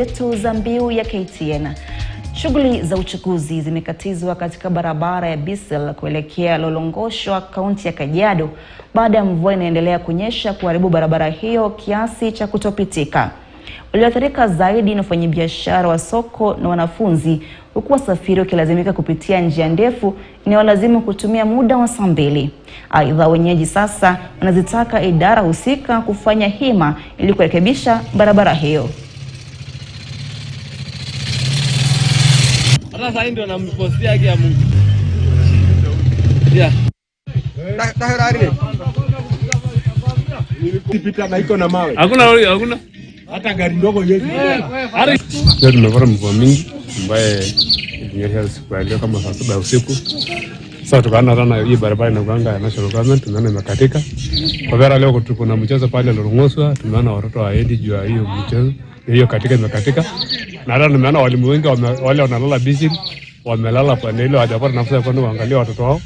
zetu za mbiu ya KTN. Shughuli za uchukuzi zimekatizwa katika barabara ya Bisel kuelekea Lolongoshwa, kaunti ya Kajiada, baada ya mvua inaendelea kunyesha kuharibu barabara hiyo kiasi cha kutopitika. Walioathirika zaidi ni wafanyabiashara wa soko na wanafunzi, huku wasafiri wakilazimika kupitia njia ndefu inayolazimu kutumia muda wa saa 2. Aidha, wenyeji sasa wanazitaka idara husika kufanya hima ili kurekebisha barabara hiyo. Sasa ndio nampostia yake ya Mungu. Yeah. Nilipita na iko na mawe. Hakuna. Hata gari ndogo yetu. Leo tumepata mvua mingi ambaye ilinyesha siku ya leo kama saa 7 usiku. Sasa tukaona tena hii barabara inakuanga ya national government, tumeona imekatika. Kwa hivyo leo tuko na mchezo pale Lolongoshwa, tumeona watoto waendi juu ya hiyo mchezo. Hiyo katika imekatika. Na hata nimeona walimu wengi wale wanalala busy, wamelala pande ile hawajapata nafasi ya kwenda kuangalia watoto wao.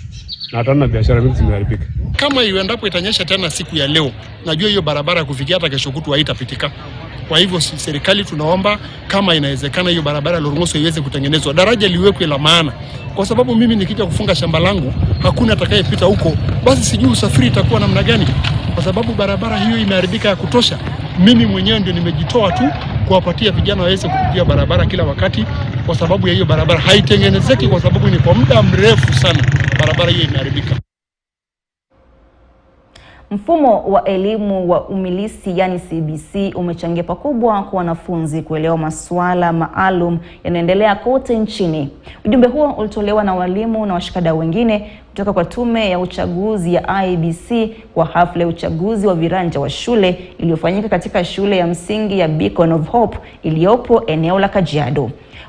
Na hata na biashara mingi zimeharibika. Kama iendapo itanyesha tena siku ya leo, najua hiyo barabara kufikia hata kesho kutwa haitapitika. Kwa hivyo serikali tunaomba kama inawezekana hiyo barabara Lolongoshwa iweze kutengenezwa. Daraja liwekwe la maana. Kwa sababu mimi nikija kufunga shamba langu, hakuna atakayepita huko. Basi sijui usafiri itakuwa namna gani. Kwa sababu barabara hiyo imeharibika ya kutosha. Mimi mwenyewe ndio nimejitoa tu kuwapatia vijana waweze kupitia barabara kila wakati, kwa sababu ya hiyo barabara haitengenezeki, kwa sababu ni kwa muda mrefu sana barabara hiyo imeharibika. Mfumo wa elimu wa umilisi yani CBC umechangia pakubwa kwa wanafunzi kuelewa masuala maalum yanaendelea kote nchini. Ujumbe huo ulitolewa na walimu na washikadau wengine kutoka kwa tume ya uchaguzi ya IEBC kwa hafla ya uchaguzi wa viranja wa shule iliyofanyika katika shule ya msingi ya Beacon of Hope iliyopo eneo la Kajiada.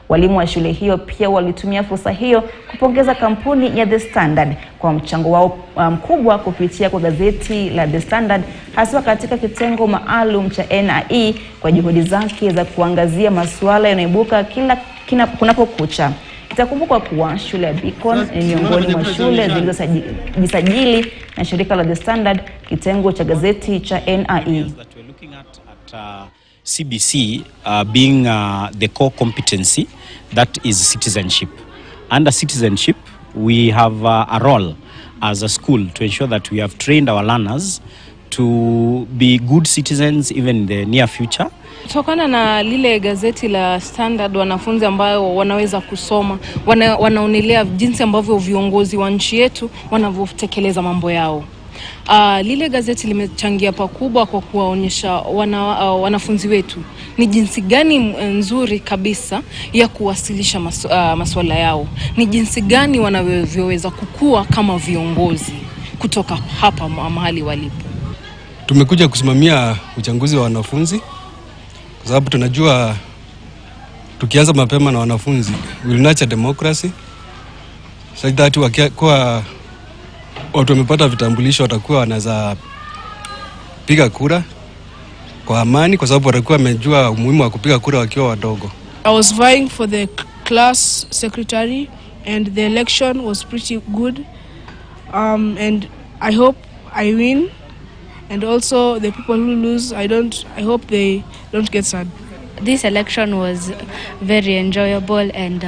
Walimu wa shule hiyo pia walitumia fursa hiyo kupongeza kampuni ya The Standard kwa mchango wao mkubwa kupitia kwa gazeti la The Standard, hasa katika kitengo maalum cha NIE kwa juhudi zake za kuangazia masuala yanayoibuka kila kunapokucha. Itakumbukwa kuwa shule ya Beacon ni miongoni mwa shule zilizojisajili na shirika la The Standard, kitengo cha gazeti cha NIE. CBC being the core competency that is citizenship. Under citizenship, we have a role as a school to ensure that we have trained our learners to be good citizens even in the near future. Kutokana na lile gazeti la Standard, wanafunzi ambao wanaweza kusoma, wanaonelea jinsi ambavyo viongozi wa nchi yetu wanavyotekeleza mambo yao. Lile gazeti limechangia pakubwa kwa kuwaonyesha wanafunzi wetu ni jinsi gani nzuri kabisa ya kuwasilisha masuala yao, ni jinsi gani wanavyoweza kukua kama viongozi kutoka hapa mahali walipo. Tumekuja kusimamia uchaguzi wa wanafunzi kwa sababu tunajua tukianza mapema na wanafunzi will nurture democracy, so that kwa watu wamepata vitambulisho watakuwa wanaweza piga kura kwa amani, kwa sababu watakuwa wamejua umuhimu wa kupiga kura wakiwa wadogo. I was vying for the class secretary and the election was pretty good, and I hope I win, and also the people who lose, I hope they don't get sad. This election was very enjoyable and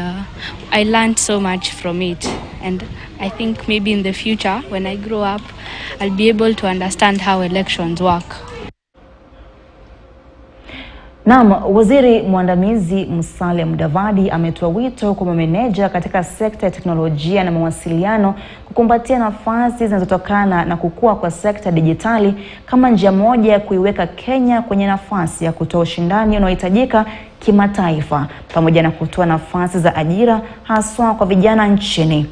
I learned so much from it, and I think maybe in the future when I grow up I'll be able to understand how elections work. Naam, Waziri Mwandamizi Musalia Mudavadi ametoa wito kwa mameneja katika sekta ya teknolojia na mawasiliano kukumbatia nafasi zinazotokana na kukua kwa sekta dijitali kama njia moja ya kuiweka Kenya kwenye nafasi ya kutoa ushindani unaohitajika kimataifa, pamoja na kutoa nafasi za ajira haswa kwa vijana nchini.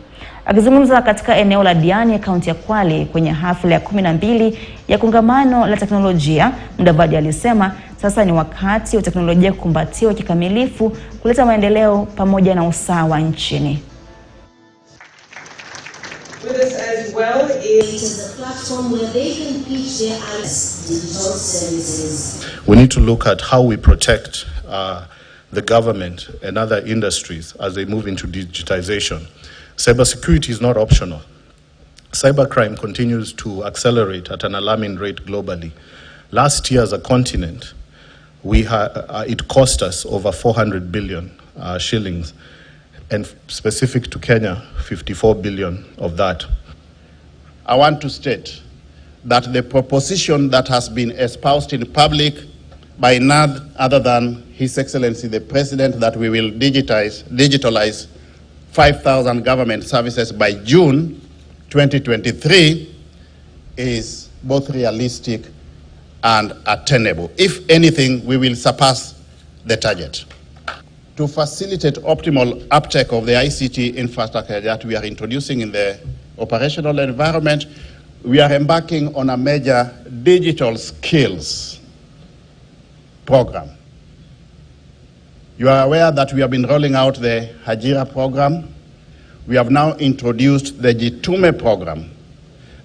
Akizungumza katika eneo la Diani, kaunti ya Kwale, kwenye hafla ya 12 ya kongamano la teknolojia, Mudavadi alisema sasa ni wakati wa teknolojia kukumbatiwa kikamilifu kuleta maendeleo pamoja na usawa nchini. With us as well is the platform where they can pitch their digital services. We need to look at how we protect the government and other industries as they move into digitization. Cybersecurity is not optional. Cybercrime continues to accelerate at an alarming rate globally. Last year as a continent, it cost us over 400 billion shillings, and specific to Kenya, 54 billion of that. I want to state that the proposition that has been espoused in public by none other than His Excellency the President, that we will digitalize 5,000 government services by June 2023, is both realistic and attainable. If anything, we will surpass the target. To facilitate optimal uptake of the ICT infrastructure that we are introducing in the operational environment, we are embarking on a major digital skills program. You are aware that we have been rolling out the Hajira program. We have now introduced the Jitume program.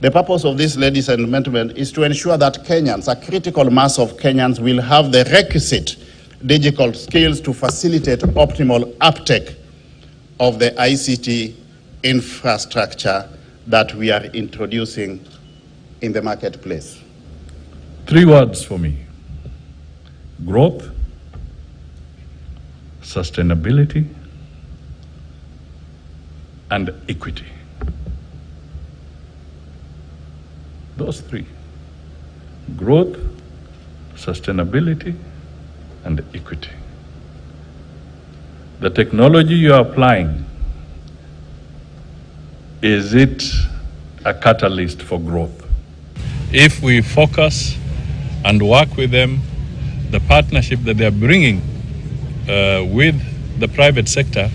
The purpose of this, ladies and gentlemen, is to ensure that Kenyans, a critical mass of Kenyans, will have the requisite digital skills to facilitate optimal uptake of the ICT infrastructure that we are introducing in the marketplace. 3 words for me: growth, sustainability, and equity. Those 3: growth, sustainability, and equity. The technology you are applying, is it a catalyst for growth? If we focus and work with them, the partnership that they are bringing with the private sector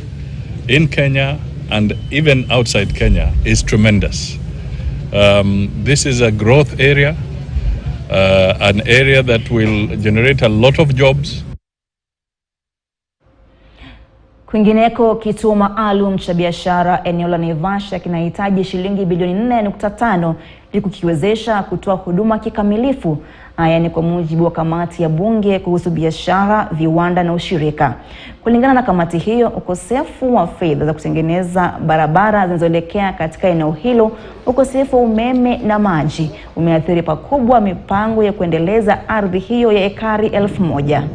in Kenya and even outside Kenya is tremendous. This is a growth area, an area that will generate a lot of jobs. Kwingineko, kituo maalum cha biashara eneo la Naivasha kinahitaji shilingi bilioni 4.5 ili kukiwezesha kutoa huduma kikamilifu. Haya ni kwa mujibu wa kamati ya bunge kuhusu biashara, viwanda na ushirika. Kulingana na kamati hiyo, ukosefu wa fedha za kutengeneza barabara zinazoelekea katika eneo hilo, ukosefu wa umeme na maji umeathiri pakubwa mipango ya kuendeleza ardhi hiyo ya ekari 1,000.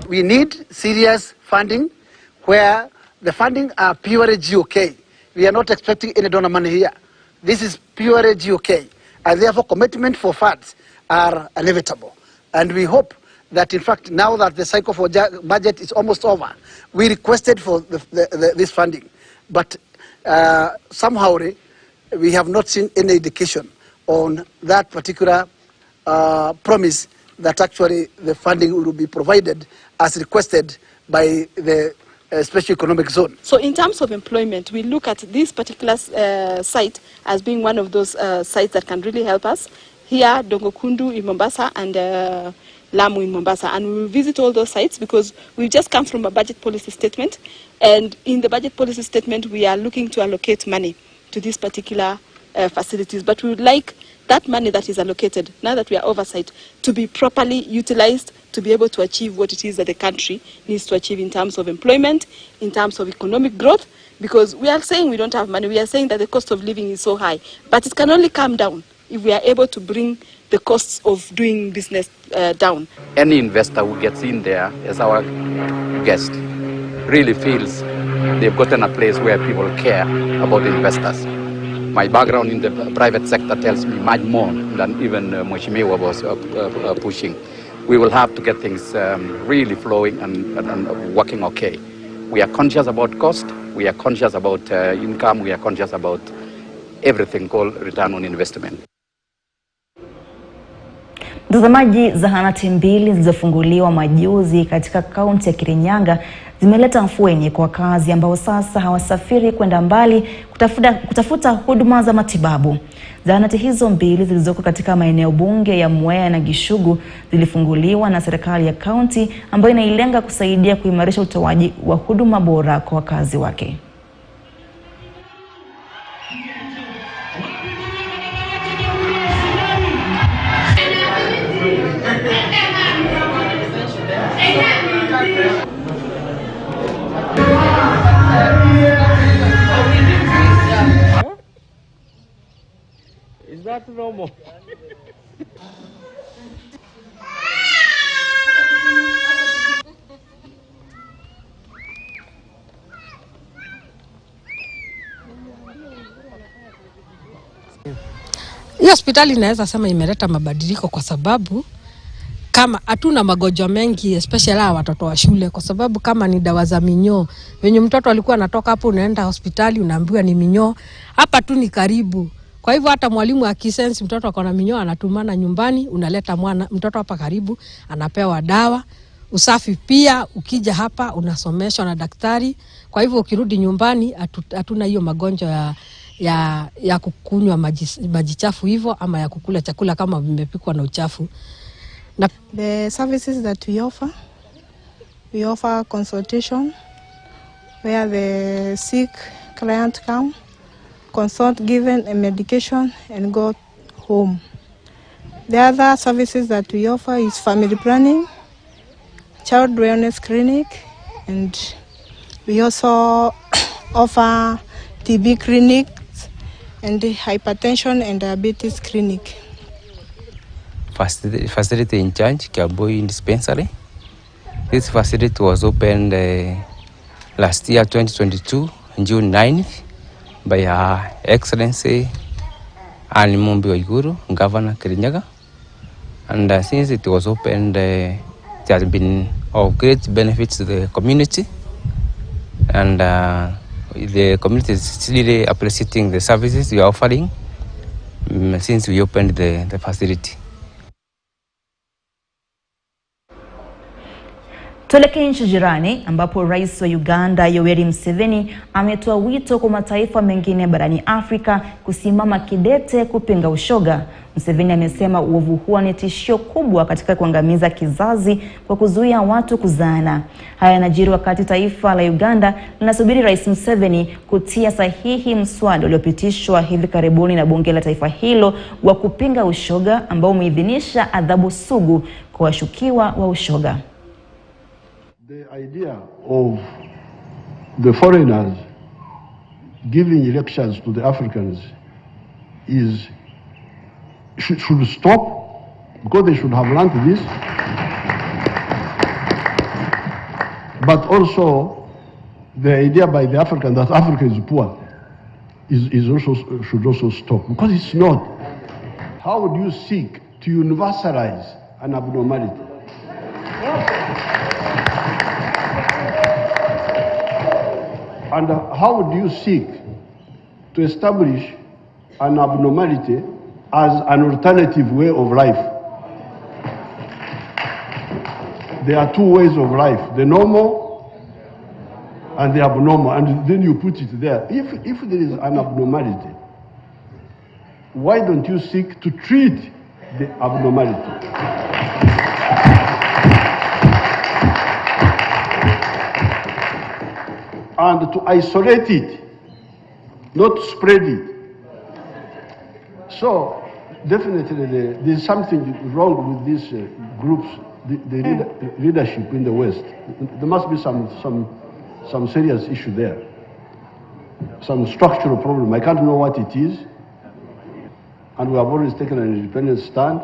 We need serious funding where the funding are pure GOK. We are not expecting any donor money here. This is pure GOK, and therefore commitment for funds are inevitable. And we hope that, in fact, now that the cycle for budget is almost over, we requested for this funding. But somehow we have not seen any indication on that particular promise that actually the funding will be provided as requested by the special economic zone. So in terms of employment, we look at this particular site as being one of those sites that can really help us. Here, Dongokundu in Mombasa and Lamu in Mombasa. And we will visit all those sites because we've just come from a budget policy statement. And in the budget policy statement, we are looking to allocate money to these particular facilities. But we would like that money that is allocated, now that we are oversight, to be properly utilized to be able to achieve what it is that the country needs to achieve in terms of employment, in terms of economic growth, because we are saying we don't have money. We are saying that the cost of living is so high, but it can only come down if we are able to bring the costs of doing business down. Any investor who gets in there as our guest really feels they've gotten a place where people care about investors. My background in the private sector tells me much more than even Mheshimiwa was pushing. We will have to get things really flowing and working okay. We are conscious about cost, we are conscious about income, we are conscious about everything called return on investment. Mtazamaji, zahanati 2 zilizofunguliwa majuzi katika kaunti ya Kirinyaga zimeleta afueni kwa wakazi ambao sasa hawasafiri kwenda mbali kutafuta huduma za matibabu. Zahanati hizo 2 zilizoko katika maeneo bunge ya Mwea na Gishugu zilifunguliwa na serikali ya kaunti ambayo inailenga kusaidia kuimarisha utoaji wa huduma bora kwa wakazi wake. Hiyo hospitali naweza sema imeleta mabadiliko kwa sababu kama hatuna magonjwa mengi especially watoto wa shule, kwa sababu kama ni dawa za minyoo wenye mtoto alikuwa anatoka hapo unaenda hospitali unaambiwa ni minyoo, hapa tu ni karibu. Kwa hivyo hata mwalimu akisense mtoto akona minyoo anatumana nyumbani, unaleta mtoto hapa karibu anapewa dawa. Usafi pia ukija hapa unasomeshwa na daktari. Kwa hivyo ukirudi nyumbani hatuna hiyo magonjwa ya kukunywa maji chafu hivyo ama ya kukula chakula kama vimepikwa na uchafu. The services that we offer consultation where the sick client come, consult, given a medication and go home. The other services that we offer is family planning, child wellness clinic, and we also offer TB clinics and hypertension and diabetes clinic. Facility in charge, Kaboi Dispensary. This facility was opened last year, 2022, June 9th, by Her Excellency Ali Mumbi Oiguru, Governor Kirinyaga. And since it was opened, it has been of great benefit to the community. And the community is really appreciating the services we are offering since we opened the facility. Tuelekee nchi jirani ambapo Rais wa Uganda Yoweri Museveni ametoa wito kwa mataifa mengine barani Afrika kusimama kidete kupinga ushoga. Museveni amesema uovu huo ni tishio kubwa katika kuangamiza kizazi kwa kuzuia watu kuzaana. Haya yanajiri wakati taifa la Uganda linasubiri Rais Museveni kutia sahihi mswada uliopitishwa hivi karibuni na bunge la taifa hilo wa kupinga ushoga ambao umeidhinisha adhabu sugu kwa washukiwa wa ushoga. The idea of the foreigners giving elections to the Africans should stop, because they should have learned this. But also the idea by the Africans that Africa is poor should also stop, because it's not. How would you seek to universalize an abnormality? And how would you seek to establish an abnormality as an alternative way of life? There are two ways of life, the normal and the abnormal, and then you put it there. If there is an abnormality, why don't you seek to treat the abnormality? And to isolate it, not to spread it. So definitely there's something wrong with these groups, the leadership in the West. There must be some serious issue there, some structural problem. I can't know what it is, and we have always taken an independent stand,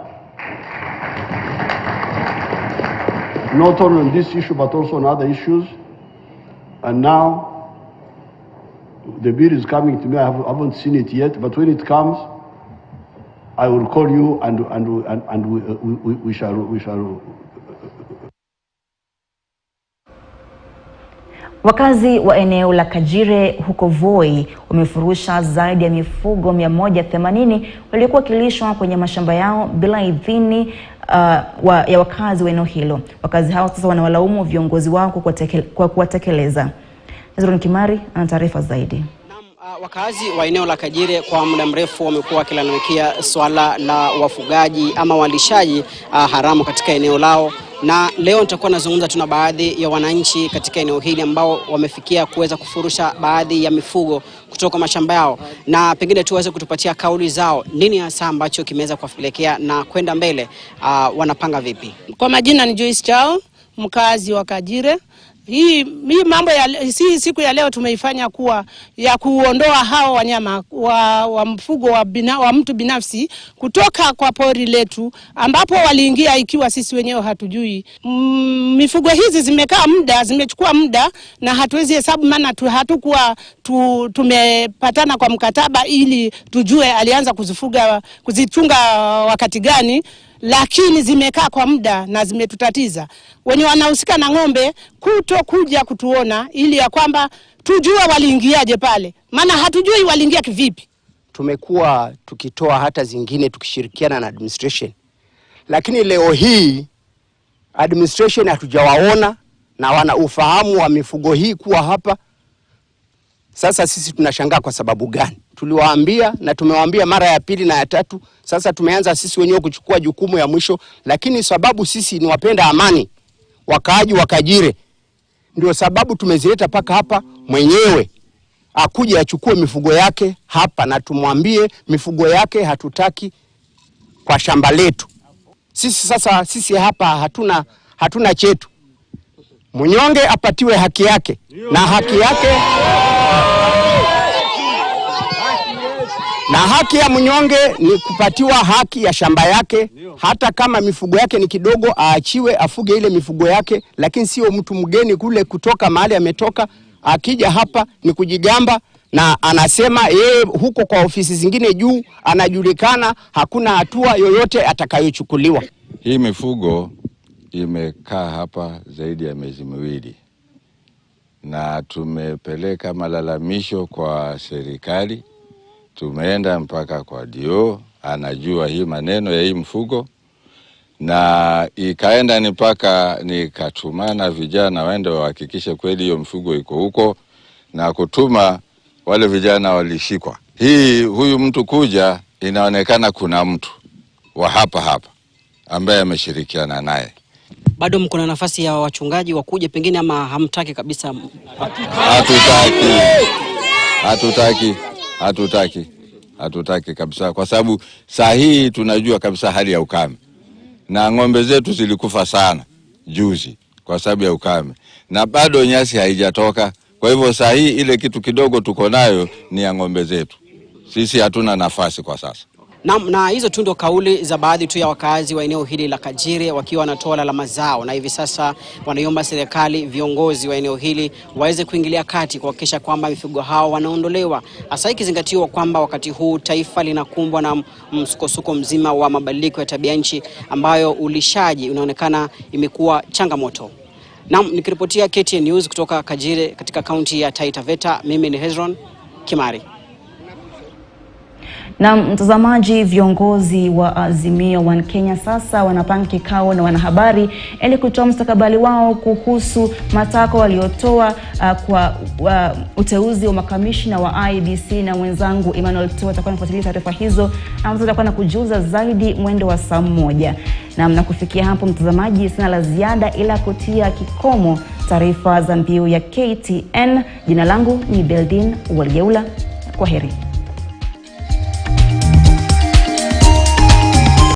not only on this issue but also on other issues. And now the bill is coming to me. I haven't seen it yet, but when it comes, I will call you and we shall. Wakazi wa eneo la Kajire huko Voi wamefurusha zaidi ya mifugo 180 waliokuwa wakilishwa kwenye mashamba yao bila idhini ya wakazi wa eneo hilo. Wakazi hao sasa wanawalaumu viongozi wao kwa kuwatekeleza. Ezron Kimari ana taarifa zaidi. Wakazi wa eneo la Kajire kwa muda mrefu wamekuwa wakilalamikia swala la wafugaji ama walishaji haramu katika eneo lao, na leo nitakuwa nazungumza tuna baadhi ya wananchi katika eneo hili ambao wamefikia kuweza kufurusha baadhi ya mifugo kutoka mashamba yao, na pengine tuweze kutupatia kauli zao, nini hasa ambacho kimeweza kuwapelekea na kwenda mbele, wanapanga vipi. Kwa majina ni Joyce Chao, mkazi wa Kajire. Hii mambo ya siku ya leo tumeifanya kuwa ya kuondoa hao wanyama wa mfugo wa mtu binafsi kutoka kwa pori letu ambapo waliingia ikiwa sisi wenyewe hatujui. Mifugo hizi zimechukua muda na hatuwezi hesabu, maana hatukuwa tumepatana kwa mkataba ili tujue alianza kuzichunga wakati gani. Lakini zimekaa kwa muda na zimetutatiza. Wenye wanahusika na ng'ombe kuja kutuona ili ya kwamba tujue waliingiaje pale, maana hatujui waliingia kivipi. Tumekuwa tukitoa hata zingine tukishirikiana na administration, lakini leo hii administration hatujawaona na wana ufahamu wa mifugo hii kuwa hapa. Sasa sisi tunashangaa kwa sababu gani? Tuliwaambia na tumewaambia mara ya pili na ya tatu. Sasa tumeanza sisi wenyewe kuchukua jukumu ya mwisho, lakini sababu sisi ni wapenda amani, wakaaji wa Kajire, ndio sababu tumezileta paka hapa. Mwenyewe akuje achukue mifugo yake hapa na tumwambie mifugo yake hatutaki kwa shamba letu. Sisi hapa hatuna chetu. Mnyonge apatiwe haki yake, na haki yake na haki ya mnyonge ni kupatiwa haki ya shamba yake. Hata kama mifugo yake ni kidogo, aachiwe afuge ile mifugo yake, lakini sio mtu mgeni kule kutoka mahali ametoka akija hapa ni kujigamba na anasema yeye huko kwa ofisi zingine juu anajulikana, hakuna hatua yoyote atakayochukuliwa. Hii mifugo imekaa hapa zaidi ya miezi miwili na tumepeleka malalamisho kwa serikali. Tumeenda mpaka kwa DO, anajua hii maneno ya hii mfugo, na ikaenda mpaka nikatumana vijana waende wahakikishe kweli hiyo mfugo iko huko, na kutuma wale vijana walishikwa. Huyu mtu kuja, inaonekana kuna mtu wa hapa ambaye ameshirikiana naye. Bado mko na nafasi ya wachungaji wakuje pengine, ama hamtaki kabisa? Hatutaki kabisa, kwa sababu saa hii tunajua kabisa hali ya ukame na ng'ombe zetu zilikufa sana juzi kwa sababu ya ukame na bado nyasi haijatoka. Kwa hivyo saa hii ile kitu kidogo tuko nayo ni ya ng'ombe zetu. Sisi hatuna nafasi kwa sasa. Na hizo tu ndio kauli za baadhi tu ya wakazi wa eneo hili la Kajire wakiwa wanatoa lalama zao, na hivi sasa wanaiomba serikali, viongozi wa eneo hili waweze kuingilia kati kuhakikisha kwamba mifugo hao wanaondolewa, hasa ikizingatiwa kwamba wakati huu taifa linakumbwa na msukosuko mzima wa mabadiliko ya tabia nchi ambayo ulishaji unaonekana imekuwa changamoto. Nikiripotia KTN News kutoka Kajire katika kaunti ya Taita Taveta, mimi ni Hezron Kimari. Na mtazamaji, viongozi wa Azimio One Kenya sasa wanapanga kikao na wanahabari ili kutoa mustakabali wao kuhusu matakwa waliotoa kwa uteuzi wa makamishna wa IEBC, na mwenzangu Emmanuel Toa atakuwa anafuatilia taarifa hizo ambazo atakuwa anakujuza zaidi mwendo wa saa 1. Na kufikia hapo mtazamaji, sina la ziada ila kutia kikomo taarifa za mbiu ya KTN. Jina langu ni Beldin Walgeula. Kwaheri.